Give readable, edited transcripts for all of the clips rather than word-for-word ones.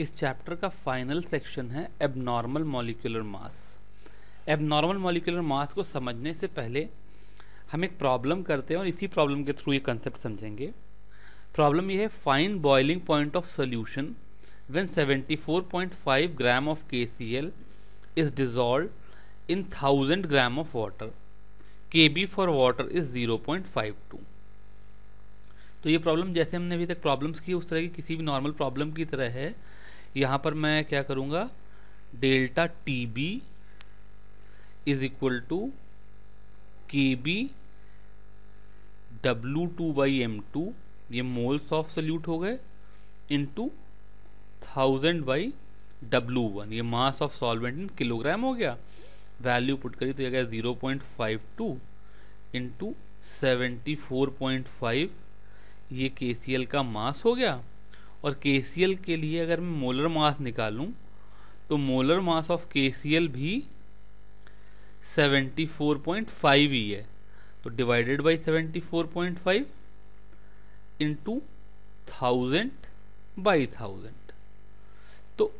इस चैप्टर का final section है एबनॉर्मल मॉलिक्यूलर मास। एबनॉर्मल मॉलिक्यूलर मास को समझने से पहले हम एक प्रॉब्लम करते हैं और इसी प्रॉब्लम के थ्रू ये कंसेप्ट समझेंगे। प्रॉब्लम ये है, find boiling point of solution when 74.5 gram of KCl is dissolved in 1000 gram of water. Kb for water is 0.52। तो ये प्रॉब्लम जैसे हमने अभी तक प्रॉब्लम्स की उस तरह की किसी भी नॉर्मल प्रॉब्लम की तरह है। यहाँ पर मैं क्या करूँगा, delta TB is equal to KB W2/m2, ये मोल्स ऑफ सोल्यूट हो गए, इंटू 1000/W1, ये mass of solvent in kilogram हो गया। वैल्यू पुट करी तो ये गया 0.52 इंटू 74.5, ये KCl का मास हो गया। और KCl के लिए अगर मैं मोलर मास निकालूं तो मोलर मास ऑफ KCl भी 74.5 ही है, तो डिवाइडेड बाई 74.5 इंटू 1000/1000, तो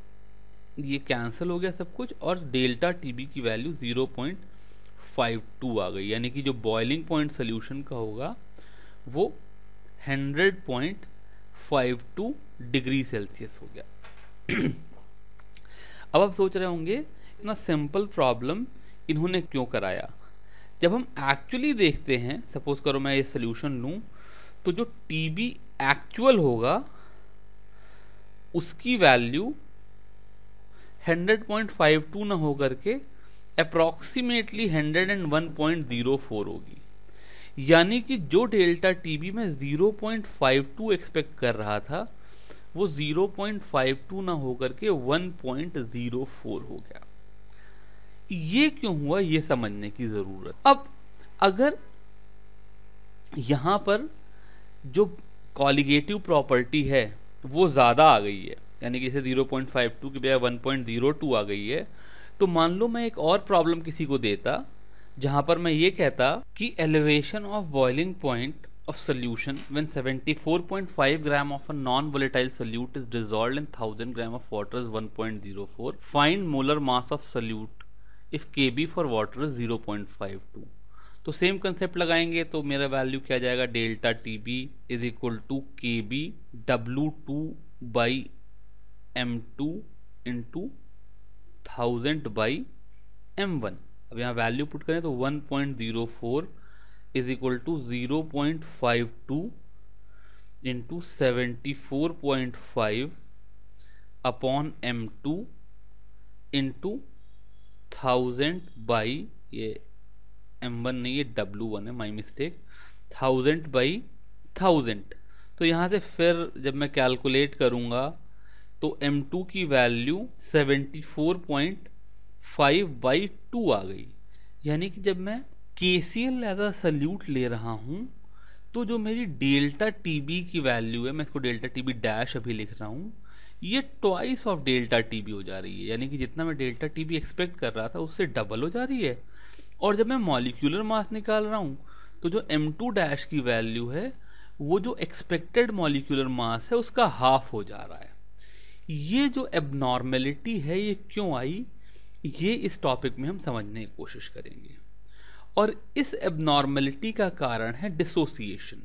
ये कैंसिल हो गया सब कुछ और डेल्टा TB की वैल्यू 0.52 आ गई। यानी कि जो बॉइलिंग पॉइंट सोल्यूशन का होगा वो 100.52 डिग्री सेल्सियस हो गया। अब आप सोच रहे होंगे इतना सिंपल प्रॉब्लम इन्होंने क्यों कराया। जब हम एक्चुअली देखते हैं, सपोज करो मैं ये सोल्यूशन लूं, तो जो TB एक्चुअल होगा उसकी वैल्यू 100.52 ना हो करके अप्रॉक्सीमेटली 101.04 होगी। यानी कि जो डेल्टा TB में 0.52 एक्सपेक्ट कर रहा था वो 0.52 ना होकर के 1.04 हो गया। ये क्यों हुआ ये समझने की जरूरत। अब अगर यहां पर जो कॉलिगेटिव प्रॉपर्टी है वो ज्यादा आ गई है, यानी कि इसे 0.52 की बजाय 1.02 आ गई है, तो मान लो मैं एक और प्रॉब्लम किसी को देता जहां पर मैं ये कहता कि elevation of boiling point of solution when 74.5 gram of a non-volatile solute is dissolved in 1000 gram of water is 1.04. Find molar mass of solute if Kb for water is 0.52. तो सेम कंसेप्ट लगाएंगे तो मेरा value क्या जाएगा, delta TB is equal to KB W2/m2 into 1000/m1। अब यहाँ value put करें तो 1.04 is equal to 0.52 into 74.5 upon m2 into 1000 ये m1 नहीं, ये W1 है, माई मिस्टेक, 1000/1000। तो यहाँ से फिर जब मैं कैलकुलेट करूँगा तो m2 की वैल्यू 74.5/2 आ गई। यानी कि जब मैं KCl एज अ सल्यूट ले रहा हूं तो जो मेरी डेल्टा TB की वैल्यू है, मैं इसको डेल्टा TB डैश अभी लिख रहा हूं, ये ट्वाइस ऑफ डेल्टा TB हो जा रही है। यानी कि जितना मैं डेल्टा TB एक्सपेक्ट कर रहा था उससे डबल हो जा रही है। और जब मैं मॉलिक्यूलर मास निकाल रहा हूं तो जो M2 डैश की वैल्यू है वो जो एक्सपेक्टेड मॉलिक्यूलर मास है उसका हाफ हो जा रहा है। ये जो एबनॉर्मेलिटी है ये क्यों आई, ये इस टॉपिक में हम समझने की कोशिश करेंगे। और इस एबनॉर्मेलिटी का कारण है डिसोसिएशन।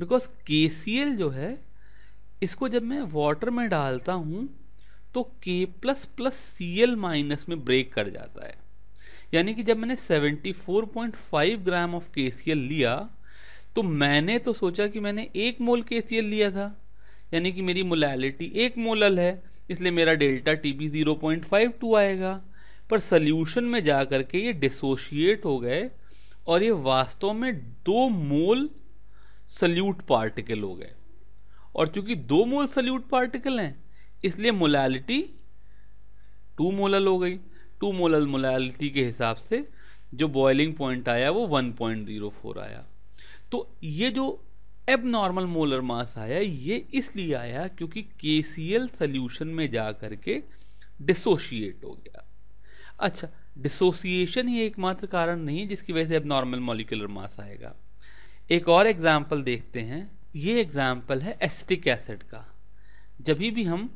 बिकॉज KCl जो है इसको जब मैं वाटर में डालता हूं तो K++Cl- में ब्रेक कर जाता है। यानी कि जब मैंने 74.5 ग्राम ऑफ KCl लिया तो मैंने तो सोचा कि मैंने 1 मोल KCl लिया था, यानी कि मेरी मोलैलिटी 1 मोलल है, इसलिए मेरा डेल्टा TB 0.52 आएगा। पर सोल्यूशन में जा करके ये डिसोशिएट हो गए और ये वास्तव में 2 मोल सल्यूट पार्टिकल हो गए। और चूंकि 2 मोल सल्यूट पार्टिकल हैं इसलिए मोलैलिटी 2 मोलल हो गई। 2 मोलल मोलैलिटी के हिसाब से जो बॉइलिंग पॉइंट आया वो 1.04 आया। तो ये जो एबनॉर्मल मोलर मास आया ये इसलिए आया क्योंकि KCl सोल्यूशन में जा करके डिसोशिएट हो गया। अच्छा, डिसोसिएशन ही एकमात्र कारण नहीं है जिसकी वजह से एबनॉर्मल मॉलिक्यूलर मास आएगा। एक और एग्जाम्पल देखते हैं। ये एग्जाम्पल है एसिटिक एसिड का। जब भी हम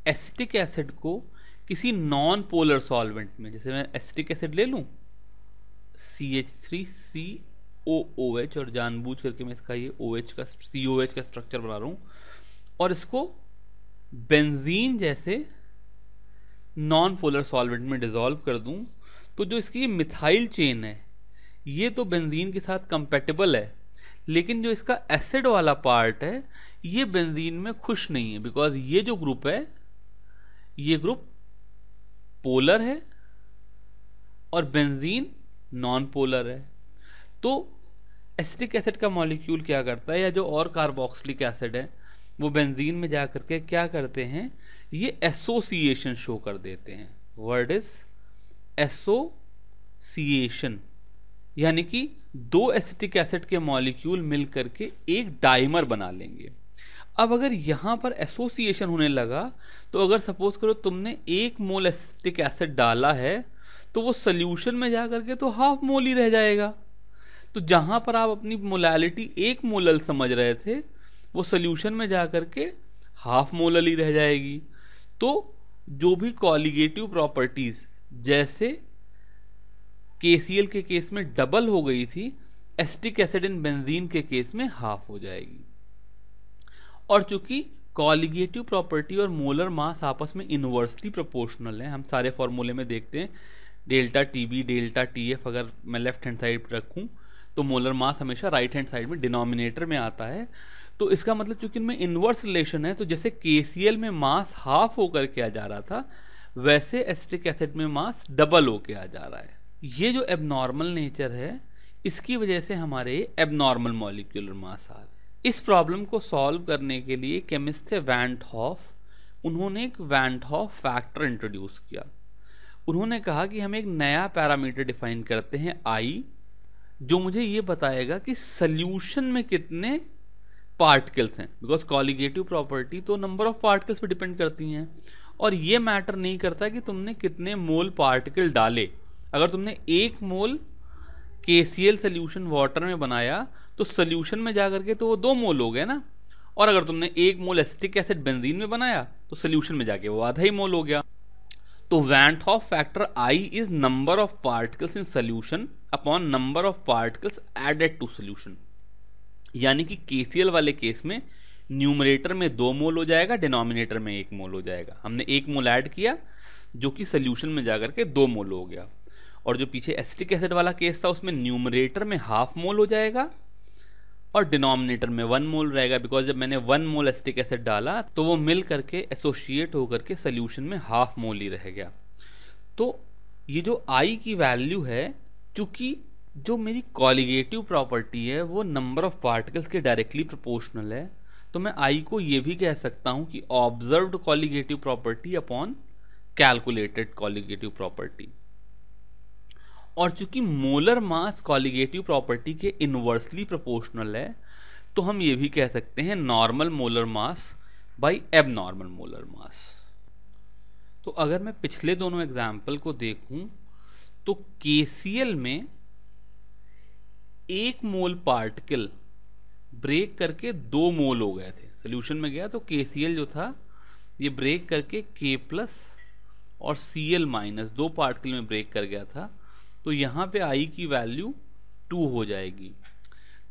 एसिटिक एसिड को किसी नॉन पोलर सॉल्वेंट में, जैसे मैं एसिटिक एसिड ले लूँ CH3COOH, और जानबूझ करके मैं इसका ये OH का COH का स्ट्रक्चर बना रहा हूँ, और इसको बेंजीन जैसे नॉन पोलर सॉल्वेंट में डिसॉल्व कर दूँ, तो जो इसकी मिथाइल चेन है ये तो बेंजीन के साथ कंपेटेबल है, लेकिन जो इसका एसिड वाला पार्ट है ये बेंजीन में खुश नहीं है, बिकॉज ये जो ग्रुप है ये ग्रुप पोलर है और बेंजीन नॉन पोलर है। तो एसिटिक एसिड का मॉलिक्यूल क्या करता है, या जो और कार्बोक्सिलिक एसिड है वो बेंजीन में जा करके क्या करते हैं, ये एसोसिएशन शो कर देते हैं। वर्ड इज एसोसिएशन, यानी कि दो एसिटिक एसिड के मॉलिक्यूल मिल करके एक डाइमर बना लेंगे। अब अगर यहाँ पर एसोसिएशन होने लगा, तो अगर सपोज करो तुमने 1 मोल एसिटिक एसिड डाला है तो वो सोल्यूशन में जा करके तो हाफ मोल ही रह जाएगा। तो जहाँ पर आप अपनी मोलैलिटी 1 मोलल समझ रहे थे वो सोल्यूशन में जा करके हाफ मोलल ही रह जाएगी। तो जो भी कॉलिगेटिव प्रॉपर्टीज जैसे KCl के केस में डबल हो गई थी, एसिटिक एसिड इन बेंजीन के केस में हाफ हो जाएगी। और चूंकि कॉलिगेटिव प्रॉपर्टी और मोलर मास आपस में इनवर्सली प्रोपोर्शनल है, हम सारे फॉर्मूले में देखते हैं डेल्टा TB डेल्टा TF, अगर मैं लेफ्ट हैंड साइड पर रखूं तो मोलर मास हमेशा राइट हैंड साइड में डिनोमिनेटर में आता है। तो इसका मतलब चूंकि इनमें इनवर्स रिलेशन है, तो जैसे KCl में मास हाफ होकर के आ जा रहा था, वैसे एसिटिक एसिड में मास डबल होकर आ जा रहा है। ये जो एबनॉर्मल नेचर है इसकी वजह से हमारे एबनॉर्मल मॉलिक्यूलर मास आ रहा है। इस प्रॉब्लम को सॉल्व करने के लिए केमिस्ट थे वैन 't हॉफ, उन्होंने एक van 't Hoff factor introduce किया। उन्होंने कहा कि हम एक नया पैरामीटर डिफाइन करते हैं I, जो मुझे ये बताएगा कि सॉल्यूशन में कितने पार्टिकल्स हैं, बिकॉज कॉलिगेटिव प्रॉपर्टी तो नंबर ऑफ पार्टिकल्स पे डिपेंड करती हैं, और ये मैटर नहीं करता कि तुमने कितने मोल पार्टिकल डाले। अगर तुमने 1 मोल KCl सोल्यूशन वाटर में बनाया तो सोल्यूशन में जाकर के तो वो 2 मोल हो गए ना, और अगर तुमने 1 मोल एसिटिक एसिड बेंजीन में बनाया तो सोल्यूशन में जाके वो आधा ही मोल हो गया। तो van 't Hoff factor I is number of particles in solution upon number of particles added to solution, यानी कि KCl वाले केस में न्यूमरेटर में 2 मोल हो जाएगा, डिनोमिनेटर में 1 मोल हो जाएगा। हमने 1 मोल ऐड किया जो कि सोल्यूशन में जाकर के 2 मोल हो गया। और जो पीछे एसिटिक एसिड वाला केस था उसमें न्यूमरेटर में हाफ मोल हो जाएगा और डिनोमिनेटर में 1 मोल रहेगा, बिकॉज जब मैंने 1 मोल एसिटिक एसिड डाला तो वो मिल करके एसोसिएट होकर के सोल्यूशन में हाफ मोल ही रह गया। तो ये जो I की वैल्यू है, चूंकि जो मेरी कॉलिगेटिव प्रॉपर्टी है वो नंबर ऑफ पार्टिकल्स के डायरेक्टली प्रोपोर्शनल है, तो मैं I को ये भी कह सकता हूँ कि observed colligative property upon calculated colligative property. और चूंकि मोलर मास कॉलिगेटिव प्रॉपर्टी के इनवर्सली प्रोपोर्शनल है, तो हम ये भी कह सकते हैं normal molar mass by abnormal molar mass. तो अगर मैं पिछले दोनों एग्जाम्पल को देखूं तो KCl में 1 मोल पार्टिकल ब्रेक करके 2 मोल हो गए थे, सोल्यूशन में गया तो KCl जो था ये ब्रेक करके K+ और Cl- 2 पार्टिकल में ब्रेक कर गया था। तो यहाँ पे I की वैल्यू 2 हो जाएगी।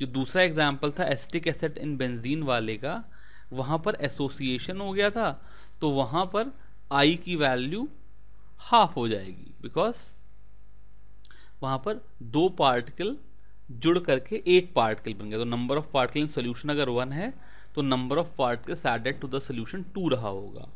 जो दूसरा एग्जाम्पल था एसिटिक एसिड इन बेंजीन वाले का, वहाँ पर एसोसिएशन हो गया था, तो वहाँ पर I की वैल्यू हाफ हो जाएगी, बिकॉज वहाँ पर 2 पार्टिकल जुड़ करके 1 पार्टिकल बन गया। तो number of particle in solution अगर 1 है तो number of particles added to the solution 2 रहा होगा।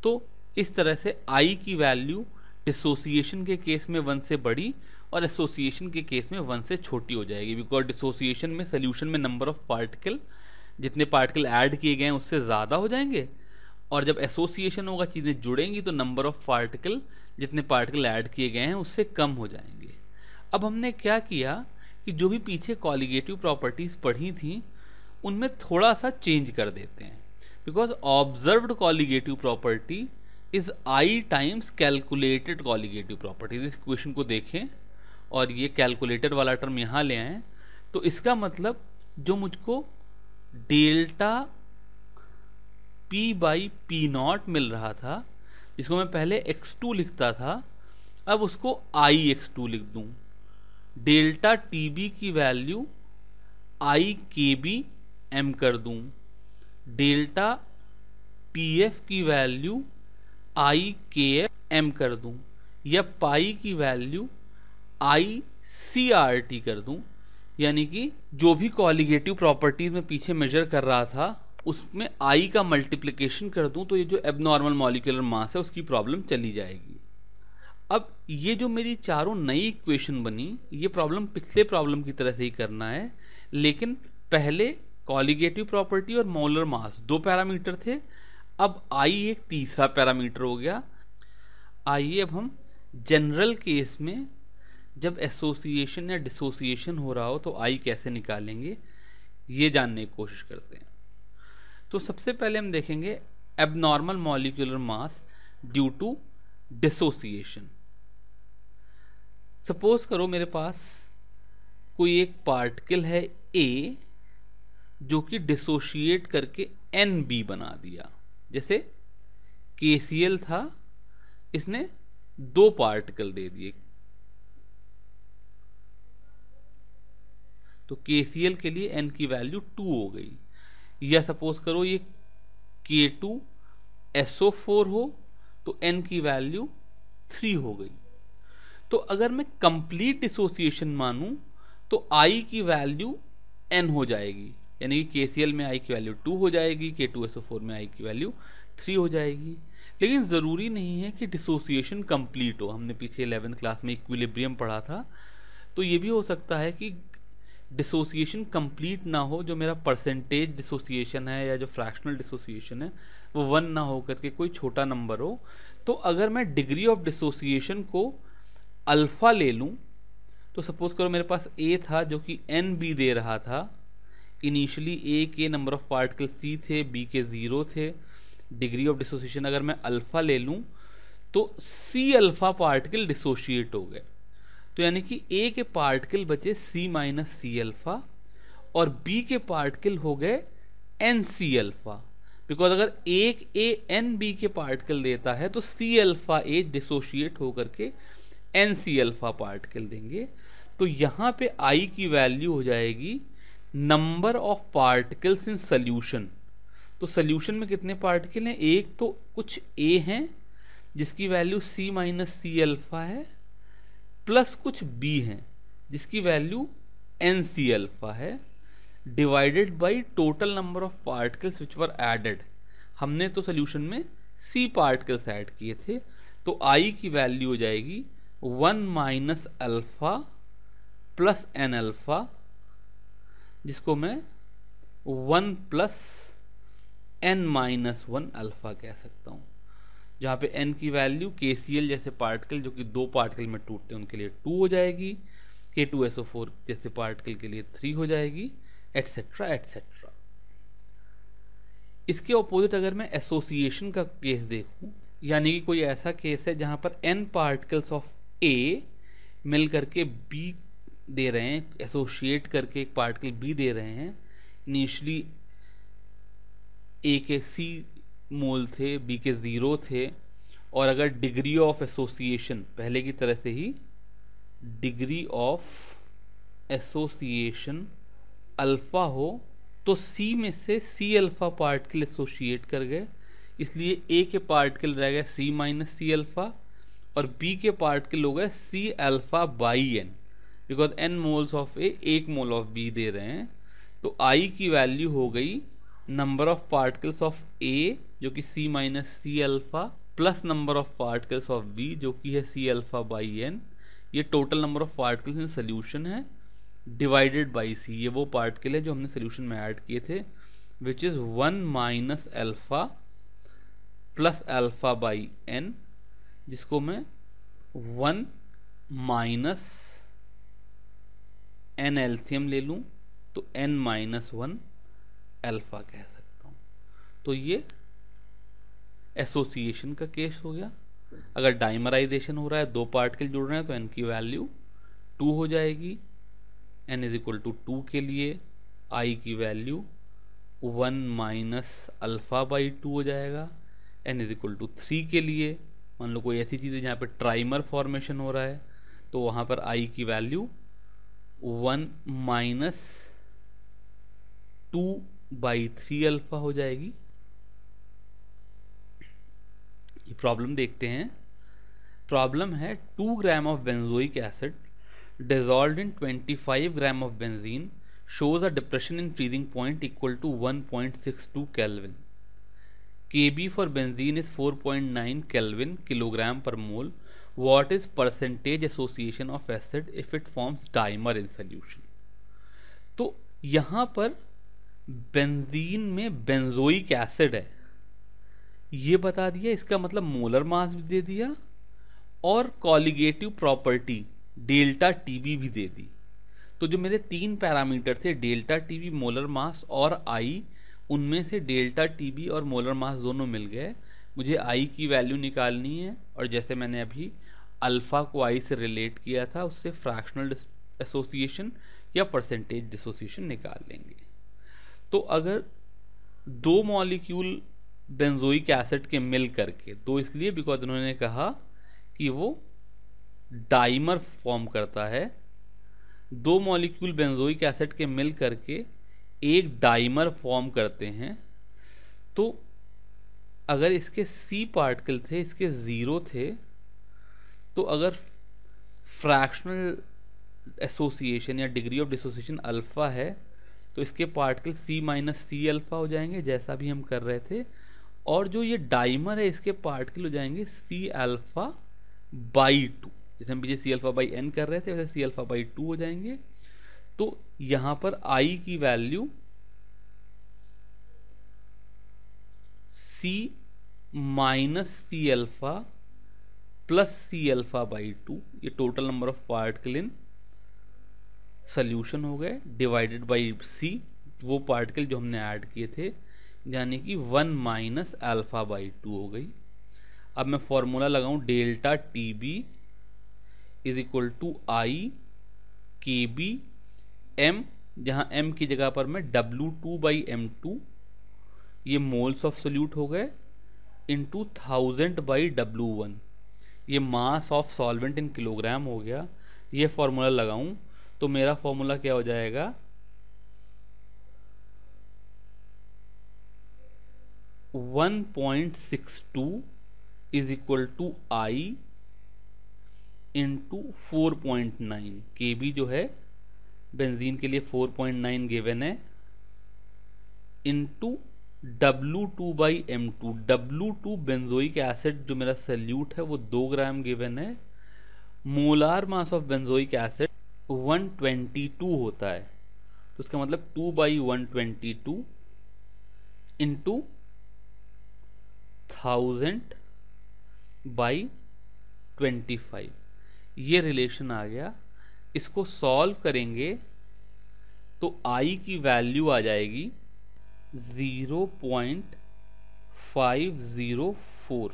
तो इस तरह से I की वैल्यू डिसोसिएशन के केस में 1 से बड़ी और एसोसिएशन के केस में 1 से छोटी हो जाएगी, बिकॉज डिसोसिएशन में सोल्यूशन में नंबर ऑफ पार्टिकल जितने पार्टिकल ऐड किए गए हैं उससे ज़्यादा हो जाएंगे, और जब एसोसिएशन होगा चीज़ें जुड़ेंगी तो नंबर ऑफ पार्टिकल जितने पार्टिकल ऐड किए गए हैं उससे कम हो जाएंगे। अब हमने क्या किया कि जो भी पीछे कॉलिगेटिव प्रॉपर्टीज़ पढ़ी थी उनमें थोड़ा सा चेंज कर देते हैं, because observed colligative property is I times calculated colligative properties. इस इक्वेशन को देखें और ये कैलकुलेटेड वाला टर्म यहाँ ले आएँ, तो इसका मतलब जो मुझको delta P by P not मिल रहा था, जिसको मैं पहले x2 लिखता था, अब उसको आई x2 लिख दूं। डेल्टा TB की वैल्यू आई KB m कर दूं। डेल्टा TF की वैल्यू आई KF m कर दूं, या पाई की वैल्यू आई CRT कर दूं। यानी कि जो भी कॉलिगेटिव प्रॉपर्टीज में पीछे मेजर कर रहा था उसमें आई का मल्टीप्लिकेशन कर दूं, तो ये जो एबनॉर्मल मॉलिक्यूलर मास है उसकी प्रॉब्लम चली जाएगी। अब ये जो मेरी चारों नई इक्वेशन बनी, ये प्रॉब्लम पिछले प्रॉब्लम की तरह से ही करना है, लेकिन पहले कॉलिगेटिव प्रॉपर्टी और मोलर मास दो पैरामीटर थे, अब आई एक तीसरा पैरामीटर हो गया। आइए अब हम जनरल केस में जब एसोसिएशन या डिसोसिएशन हो रहा हो तो आई कैसे निकालेंगे ये जानने की कोशिश करते हैं। तो सबसे पहले हम देखेंगे abnormal molecular mass due to dissociation. Suppose करो मेरे पास कोई एक पार्टिकल है ए जो कि डिसोशिएट करके एन बी बना दिया। जैसे KCl था, इसने दो पार्टिकल दे दिए, तो KCl के लिए n की वैल्यू 2 हो गई। या सपोज करो ये K2SO4 हो तो n की वैल्यू 3 हो गई। तो अगर मैं कंप्लीट डिसोसिएशन मानूं तो I की वैल्यू n हो जाएगी, यानी कि KCl में I की वैल्यू 2 हो जाएगी, K2SO4 में I की वैल्यू 3 हो जाएगी। लेकिन ज़रूरी नहीं है कि डिसोसिएशन कंप्लीट हो। हमने पीछे 11th क्लास में इक्विलिब्रियम पढ़ा था, तो ये भी हो सकता है कि डिसोसिएशन कंप्लीट ना हो, जो मेरा परसेंटेज डिसोसिएशन है या जो फ्रैक्शनल डिसोसिएशन है वो 1 ना हो करके कोई छोटा नंबर हो। तो अगर मैं डिग्री ऑफ डिसोसिएशन को अल्फ़ा ले लूँ, तो सपोज करो मेरे पास A था जो कि NB दे रहा था। इनिशियली A के नंबर ऑफ पार्टिकल C थे, B के 0 थे। डिग्री ऑफ डिसोसिएशन अगर मैं अल्फ़ा ले लूँ तो C अल्फ़ा पार्टिकल डिसोशिएट हो गए। तो यानी कि A के पार्टिकल बचे C माइनस C अल्फ़ा और B के पार्टिकल हो गए NC अल्फ़ा। बिकॉज अगर एक A NB के पार्टिकल देता है तो C अल्फ़ा A डिसोशिएट होकर के NC अल्फ़ा पार्टिकल देंगे। तो यहाँ पे I की वैल्यू हो जाएगी number of particles in solution. तो सोल्यूशन में कितने पार्टिकल हैं? एक तो कुछ A हैं जिसकी value C minus C alpha है, प्लस कुछ B हैं जिसकी वैल्यू NC अल्फ़ा है, divided by total number of particles which were added. हमने तो सोल्यूशन में C पार्टिकल्स ऐड किए थे, तो I की वैल्यू हो जाएगी 1 minus alpha plus N alpha, जिसको मैं 1 प्लस N माइनस 1 अल्फ़ा कह सकता हूँ, जहाँ पे N की वैल्यू KCl जैसे पार्टिकल जो कि दो पार्टिकल में टूटते हैं उनके लिए 2 हो जाएगी, K2SO4 जैसे पार्टिकल के लिए 3 हो जाएगी, एटसेट्रा एटसेट्रा। इसके ऑपोजिट अगर मैं एसोसिएशन का केस देखूं, यानी कि कोई ऐसा केस है जहाँ पर N पार्टिकल्स ऑफ A मिल करके B दे रहे हैं, एसोशिएट करके एक पार्टिकल B दे रहे हैं। इनिशियली A के C मोल थे, B के 0 थे, और अगर डिग्री ऑफ एसोसिएशन पहले की तरह से ही डिग्री ऑफ एसोसिएशन अल्फ़ा हो तो C में से C अल्फ़ा पार्टिकल एसोशिएट कर गए, इसलिए A के पार्टिकल रह गए C माइनस C अल्फ़ा और B के पार्टिकल हो गए C alpha by N, because N moles of A 1 mole of B दे रहे हैं। तो I की वैल्यू हो गई number of particles of A जो कि C minus C alpha plus number of particles of B जो कि है C अल्फ़ा बाई N। ये total number of particles in solution है, डिवाइडेड बाई C। ये वो पार्टिकल है जो हमने सोल्यूशन में ऐड किए थे, which is 1 minus alpha plus alpha by N, जिसको मैं 1 माइनस N एल्सियम ले लूँ तो N माइनस 1 अल्फ़ा कह सकता हूँ। तो ये एसोसिएशन का केस हो गया। अगर डाइमराइजेशन हो रहा है, दो पार्टिकल जुड़ रहे हैं, तो N की वैल्यू 2 हो जाएगी। N इज इक्वल टू 2 के लिए I की वैल्यू 1 माइनस अल्फ़ा बाई 2 हो जाएगा। n इज इक्वल टू 3 के लिए मान लो कोई ऐसी चीज़ है जहाँ पे ट्राइमर फॉर्मेशन हो रहा है, तो वहाँ पर i की वैल्यू 1 माइनस 2 बाई 3 अल्फ़ा हो जाएगी। ये प्रॉब्लम देखते हैं। प्रॉब्लम है 2 gram of benzoic acid dissolved in 25 gram of benzene shows a depression in freezing point equal to 1.62 Kelvin. Kb for benzene is 4.9 Kelvin kilogram per mole. What is percentage association of acid if it forms dimer in solution? तो यहाँ पर benzene में benzoic acid है ये बता दिया, इसका मतलब मोलर मास भी दे दिया और कॉलिगेटिव प्रॉपर्टी डेल्टा टीबी भी दे दी। तो जो मेरे 3 पैरामीटर थे डेल्टा टीबी, मोलर मास और आई, उनमें से डेल्टा टीबी और मोलर मास दोनों मिल गए। मुझे आई की वैल्यू निकालनी है और जैसे मैंने अभी अल्फ़ा को आई से रिलेट किया था उससे फ्रैक्शनल एसोसिएशन या परसेंटेज डिसोसिएशन निकाल लेंगे। तो अगर 2 मॉलिक्यूल बेंजोइक एसिड के मिल करके, दो इसलिए बिकॉज उन्होंने कहा कि वो डाइमर फॉर्म करता है, 2 मॉलिक्यूल बेंजोइक एसिड के मिल करके एक डाइमर फॉर्म करते हैं। तो अगर इसके C पार्टिकल थे, इसके 0 थे, तो अगर फ्रैक्शनल एसोसिएशन या डिग्री ऑफ डिसोसिएशन अल्फ़ा है तो इसके particle C minus C alpha हो जाएंगे जैसा भी हम कर रहे थे, और जो ये डाइमर है इसके पार्टिकल हो जाएंगे C अल्फ़ा बाई 2, जैसे हम पीछे C अल्फ़ा बाई n कर रहे थे वैसे C अल्फ़ा बाई 2 हो जाएंगे। तो यहाँ पर I की value C minus C alpha plus C alpha by 2, ये total number of particle in solution हो गए, डिवाइडेड बाई C, वो पार्टिकल जो हमने ऐड किए थे, यानी कि 1 माइनस अल्फ़ा बाई 2 हो गई। अब मैं फॉर्मूला लगाऊं delta T B is equal to I K B M, जहाँ एम की जगह पर मैं W2 बाई M2, ये मोल्स ऑफ सोल्यूट हो गए, इंटू 1000 बाई W1, ये mass of solvent in kilogram हो गया। ये फॉर्मूला लगाऊं तो मेरा फॉर्मूला क्या हो जाएगा, 1.62 is equal to I into 4.9, K B जो है बेंजीन के लिए 4.9 गिवन है, into W2 by M2। W2 benzoic acid जो मेरा सल्यूट है वो 2 ग्राम गिवन है। Molar mass of benzoic acid 122 होता है, तो उसका मतलब 2 बाई 122 इंटू 1000 बाई 25, ये रिलेशन आ गया। इसको सॉल्व करेंगे तो I की वैल्यू आ जाएगी 0.504।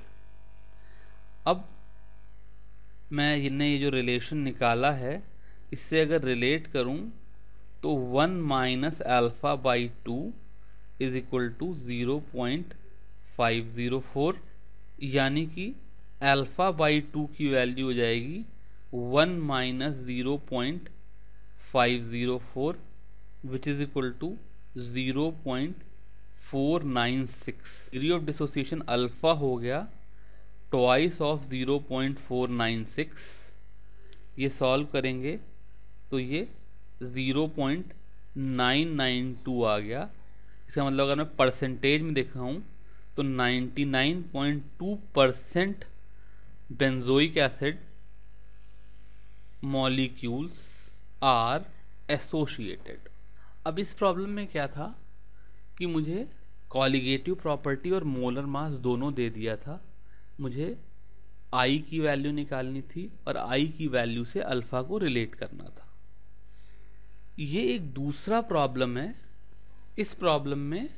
अब मैं ये जो रिलेशन निकाला है इससे अगर रिलेट करूं तो 1 minus alpha by 2 is equal to 0.504, यानी कि अल्फ़ा बाई 2 की वैल्यू हो जाएगी 1 minus 0.504 which is equal to 0.496। Degree of dissociation alpha हो गया ट्वाइस ऑफ 0.496। ये सॉल्व करेंगे तो ये 0.992 आ गया। इसका मतलब अगर मैं परसेंटेज में दिखाऊं तो 99.2% benzoic acid molecules are associated. अब इस प्रॉब्लम में क्या था कि मुझे कॉलिगेटिव प्रॉपर्टी और मोलर मास दोनों दे दिया था, मुझे I की वैल्यू निकालनी थी और I की वैल्यू से अल्फ़ा को रिलेट करना था। ये एक दूसरा प्रॉब्लम है। इस प्रॉब्लम में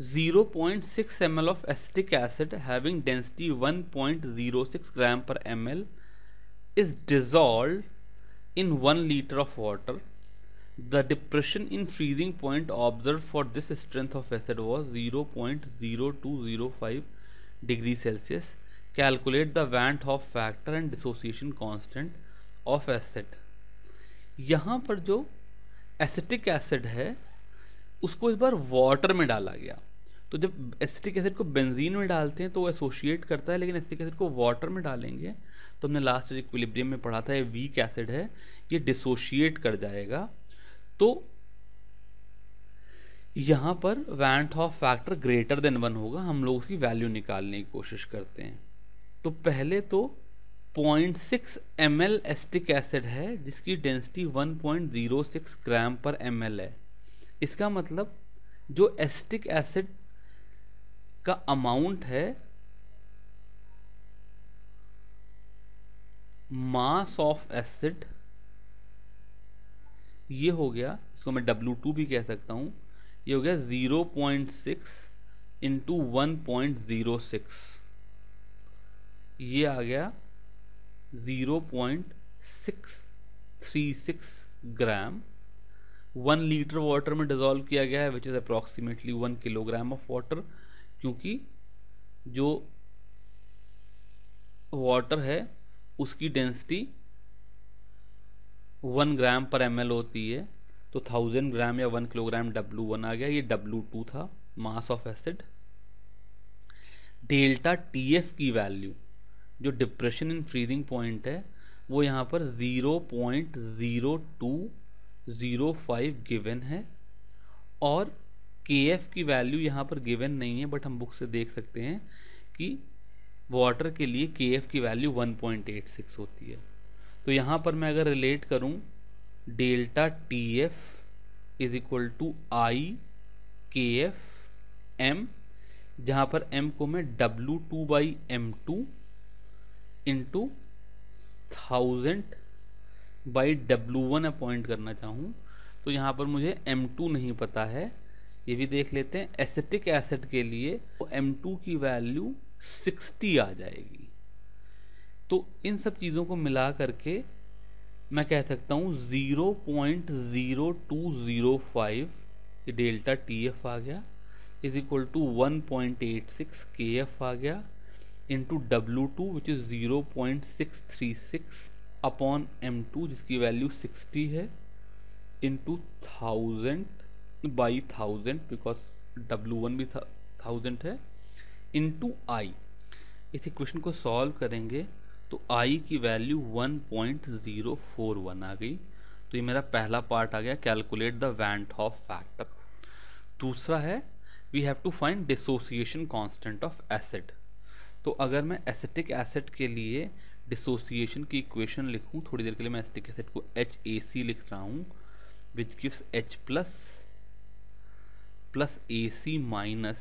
0.6 ml of acetic acid having density 1.06 gram per ml is dissolved in 1 liter of water the depression in freezing point observe for this strength of acid was 0.0205 degree Celsius. Calculate the van Hoff factor and dissociation constant of acid. यहाँ पर जो acetic acid है उसको इस बार water में डाला गया. तो जब एसिटिक एसिड को बेंजीन में डालते हैं तो वो एसोशिएट करता है, लेकिन एसिटिक एसिड को वाटर में डालेंगे तो हमने लास्ट इक्विलिब्रियम में पढ़ा था ये वीक एसिड है, ये डिसोशिएट कर जाएगा. तो यहाँ पर van Hoff factor greater than 1 होगा. हम लोग उसकी वैल्यू निकालने की कोशिश करते हैं. तो पहले तो 0.6 ml एसिटिक एसिड है जिसकी डेंसिटी 1.06 ग्राम पर ml है. इसका मतलब जो एसिटिक एसिड का अमाउंट है मास ऑफ एसिड, ये हो गया, इसको मैं W2 भी कह सकता हूं, ये हो गया 0.6 इंटू 1.06, ये आ गया 0.636 ग्राम. 1 लीटर वाटर में डिजोल्व किया गया है which is approximately 1 kilogram of water, क्योंकि जो वाटर है उसकी डेंसिटी 1 ग्राम पर ml होती है. तो 1000 ग्राम या 1 किलोग्राम W1 आ गया. ये W2 था mass of acid. Delta TF की वैल्यू जो डिप्रेशन इन फ्रीजिंग पॉइंट है वो यहाँ पर 0.0205 गिवन है, और KF की वैल्यू यहाँ पर गिवन नहीं है, बट हम बुक से देख सकते हैं कि वाटर के लिए KF की वैल्यू 1.86 होती है. तो यहाँ पर मैं अगर रिलेट करूँ delta TF is equal to I KF M, जहाँ पर M को मैं W2/M2 into 1000 by W1 appoint करना चाहूँ तो यहाँ पर मुझे M2 नहीं पता है. ये भी देख लेते हैं. एसिटिक एसिड के लिए तो M2 की वैल्यू 60 आ जाएगी. तो इन सब चीज़ों को मिला करके मैं कह सकता हूँ 0.0205 ये डेल्टा TF आ गया इज इक्वल टू 1.86 KF आ गया into W2 which is 0.636 upon M2 जिसकी वैल्यू 60 है इंटू 1000 बाई 1000 बिकॉज W1 भी 1000 है इंटू I. इस इक्वेशन को सॉल्व करेंगे तो I की वैल्यू 1.041 आ गई. तो ये मेरा पहला पार्ट आ गया, calculate the van Hoff factor. दूसरा है we have to find dissociation constant of acid. तो अगर मैं एसिटिक एसिड के लिए डिसोसिएशन की इक्वेशन लिखूं, थोड़ी देर के लिए मैं एसिटिक एसिड को HAC लिख रहा हूं which gives H plus AC minus,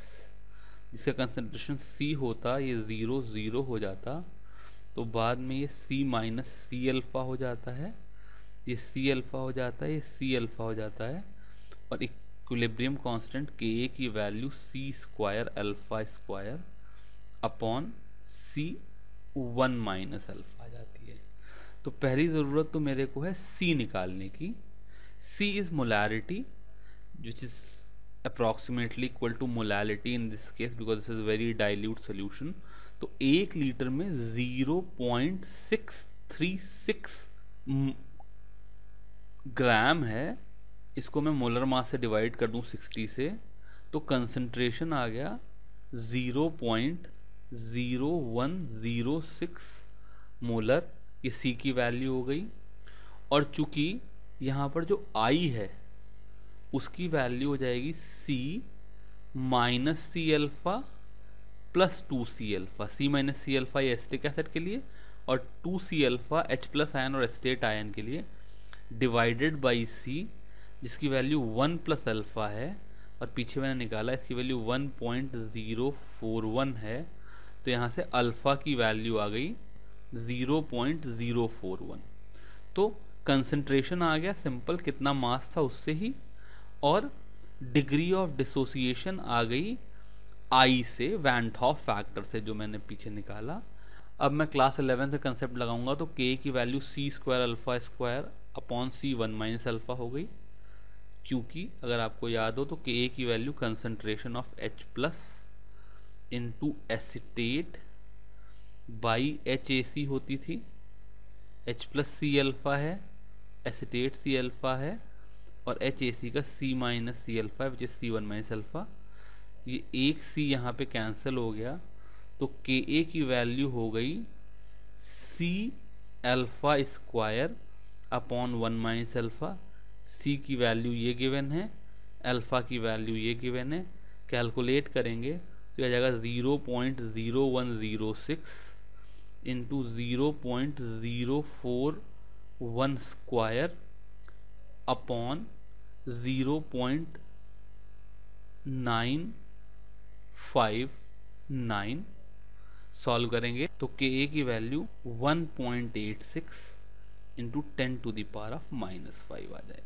जिसका कंसंट्रेशन C होता, ये 0 हो जाता, तो बाद में ये C माइनस C अल्फ़ा हो जाता है, ये C अल्फ़ा हो जाता है, ये C अल्फ़ा हो जाता है, और इक्विलिब्रियम कांस्टेंट Ka की value C square alpha square upon C1 minus alpha आ जाती है. तो पहली ज़रूरत तो मेरे को है C निकालने की. C is molarity which is approximately equal to molality in this case because this is very dilute solution. तो 1 लीटर में 0.636 ग्राम है. इसको मैं मोलर मास से डिवाइड कर दूं 60 से, तो कंसंट्रेशन आ गया 0.0106 मोलर. ये C की वैल्यू हो गई. और चूंकि यहाँ पर जो I है उसकी वैल्यू हो जाएगी C minus C alpha plus 2C alpha. C minus C alpha ये एसिटिक एसिड के लिए और 2C alpha H plus ion और एस्टेट आयन के लिए डिवाइडेड बाई C जिसकी वैल्यू 1 प्लस अल्फ़ा है, और पीछे मैंने निकाला इसकी वैल्यू 1.041 है. तो यहाँ से अल्फ़ा की वैल्यू आ गई 0.041. तो कंसंट्रेशन आ गया सिंपल, कितना मास था उससे ही, और डिग्री ऑफ डिसोसिएशन आ गई I से, वैन हॉफ फैक्टर से जो मैंने पीछे निकाला. अब मैं क्लास 11 से कंसेप्ट लगाऊंगा तो K की value C square alpha square upon C1 minus alpha हो गई. क्योंकि अगर आपको याद हो तो के की value concentration of H plus into acetate by HAC होती थी। H प्लस सी अल्फ़ा है, एसिटेट सी अल्फ़ा है, और HAC का C माइनस सी अल्फ़ा है which is C1 minus alpha. ये एक C यहाँ पे कैंसिल हो गया, तो Ka की वैल्यू हो गई C alpha square upon 1 minus alpha. C की वैल्यू ये गिवन है, अल्फ़ा की वैल्यू ये गिवन है। कैलकुलेट करेंगे तो यह जाएगा 0.0106 इंटू 0.041 स्क्वायर अपॉन 0.959। सॉल्व करेंगे तो के की वैल्यू 1.86 इंटू 10⁻⁻⁵ आ जाएगी।